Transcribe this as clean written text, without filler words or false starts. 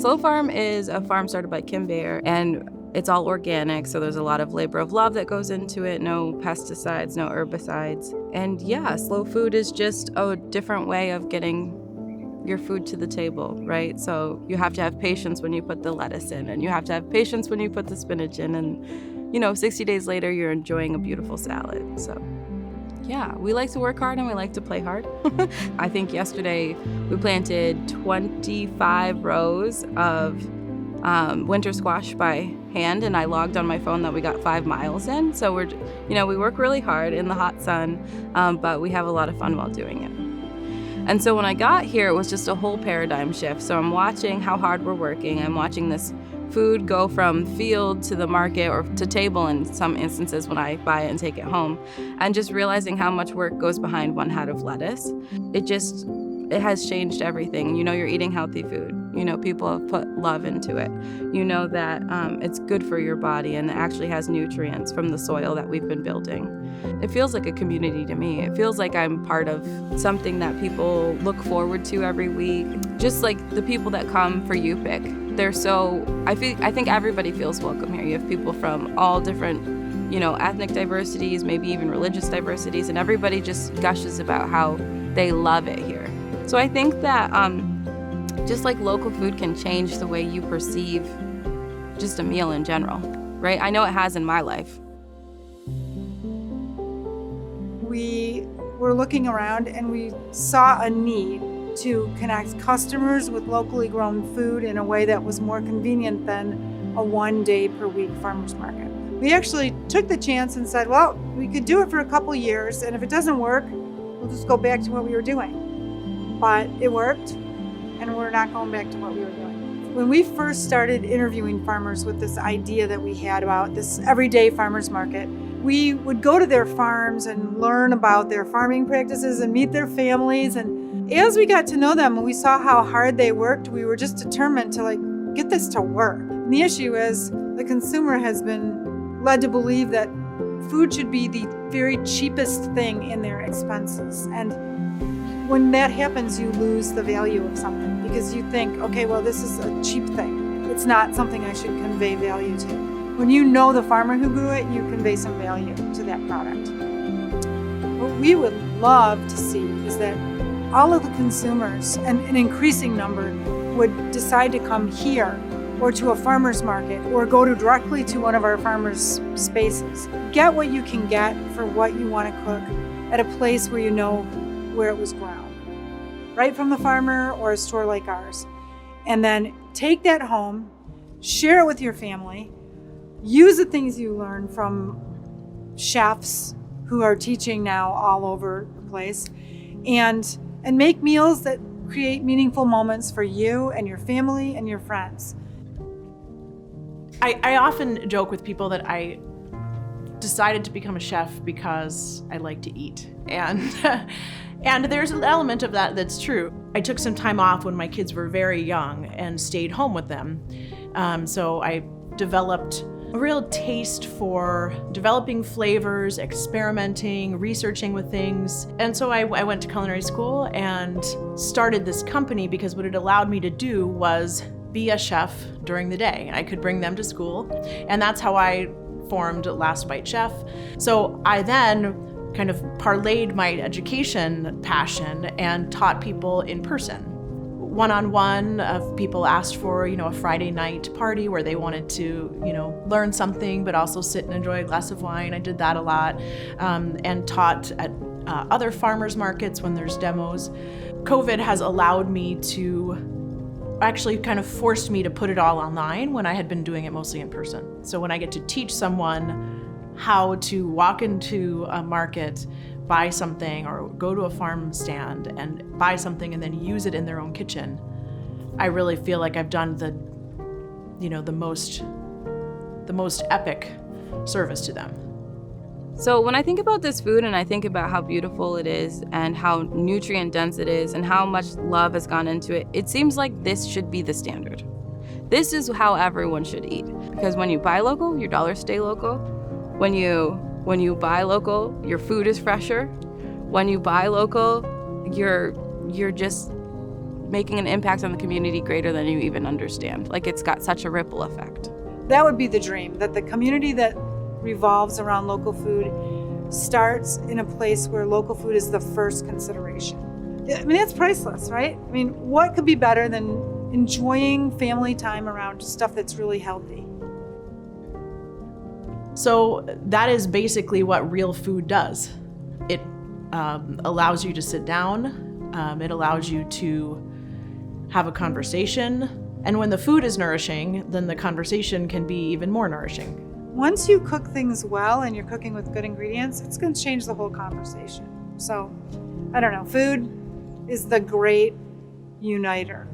Slow Farm is a farm started by Kim Bayer, and it's all organic, so there's a lot of labor of love that goes into it, no pesticides, no herbicides. And yeah, slow food is just a different way of getting your food to the table, right? So you have to have patience when you put the lettuce in, and you have to have patience when you put the spinach in, and 60 days later, you're enjoying a beautiful salad. So yeah, we like to work hard and we like to play hard. I think yesterday we planted 25 rows of winter squash by hand, and I logged on my phone that we got 5 miles in. So we work really hard in the hot sun, but we have a lot of fun while doing it. And so when I got here, it was just a whole paradigm shift. So I'm watching how hard we're working. I'm watching this food go from field to the market or to table in some instances when I buy it and take it home, and just realizing how much work goes behind one head of lettuce. It has changed everything. You're eating healthy food. People have put love into it. That it's good for your body and it actually has nutrients from the soil that we've been building. It feels like a community to me. It feels like I'm part of something that people look forward to every week. Just like the people that come for UPIC. I think everybody feels welcome here. You have people from all different, ethnic diversities, maybe even religious diversities, and everybody just gushes about how they love it here. So I think that just like local food can change the way you perceive just a meal in general, right? I know it has in my life. We were looking around and we saw a need to connect customers with locally grown food in a way that was more convenient than a 1 day per week farmer's market. We actually took the chance and said, well, we could do it for a couple years, and if it doesn't work, we'll just go back to what we were doing. But it worked, and we're not going back to what we were doing. When we first started interviewing farmers with this idea that we had about this everyday farmers market, we would go to their farms and learn about their farming practices and meet their families. And as we got to know them and we saw how hard they worked, we were just determined to get this to work. And the issue is the consumer has been led to believe that food should be the very cheapest thing in their expenses. And when that happens, you lose the value of something because you think, okay, well, this is a cheap thing. It's not something I should convey value to. When you know the farmer who grew it, you convey some value to that product. What we would love to see is that all of the consumers, and an increasing number, would decide to come here or to a farmer's market or go directly to one of our farmers' spaces. Get what you can get for what you want to cook at a place where you know where it was grown, right from the farmer or a store like ours. And then take that home, share it with your family, use the things you learn from chefs who are teaching now all over the place, and make meals that create meaningful moments for you and your family and your friends. I often joke with people that I decided to become a chef because I like to eat. And there's an element of that that's true. I took some time off when my kids were very young and stayed home with them. So I developed a real taste for developing flavors, experimenting, researching with things. And so I went to culinary school and started this company because what it allowed me to do was be a chef during the day. I could bring them to school, and that's how I formed Last Bite Chef. So I then kind of parlayed my education passion and taught people in person. One-on-one, people asked for, a Friday night party where they wanted to, learn something, but also sit and enjoy a glass of wine. I did that a lot, and taught at other farmers markets when there's demos. COVID has allowed me to actually kind of forced me to put it all online when I had been doing it mostly in person. So when I get to teach someone how to walk into a market, buy something, or go to a farm stand and buy something and then use it in their own kitchen, I really feel like I've done the most epic service to them. So when I think about this food and I think about how beautiful it is and how nutrient dense it is and how much love has gone into it, it seems like this should be the standard. This is how everyone should eat. Because when you buy local, your dollars stay local. When you buy local, your food is fresher. When you buy local, you're just making an impact on the community greater than you even understand. Like, it's got such a ripple effect. That would be the dream, that the community that revolves around local food starts in a place where local food is the first consideration. I mean, that's priceless, right? I mean, what could be better than enjoying family time around stuff that's really healthy? So that is basically what real food does. It allows you to sit down. It allows you to have a conversation. And when the food is nourishing, then the conversation can be even more nourishing. Once you cook things well and you're cooking with good ingredients, it's going to change the whole conversation. So, I don't know, food is the great uniter.